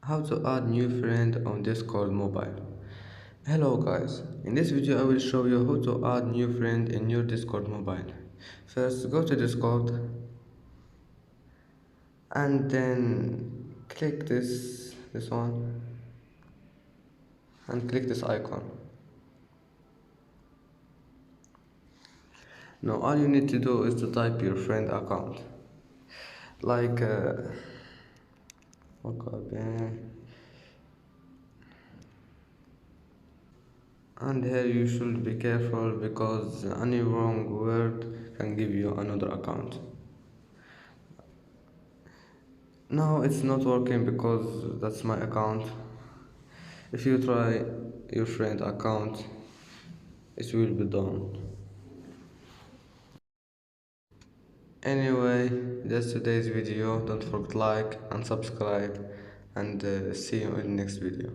How to add new friend on Discord mobile. Hello guys, in this video I will show you how to add new friend in your Discord mobile. First go to Discord and then click this one and click this icon. Now all you need to do is to type your friend account like okay. And here you should be careful because any wrong word can give you another account. Now it's not working because that's my account. If you try your friend account, it will be done. Anyway, that's today's video. Don't forget to like and subscribe and see you in the next video.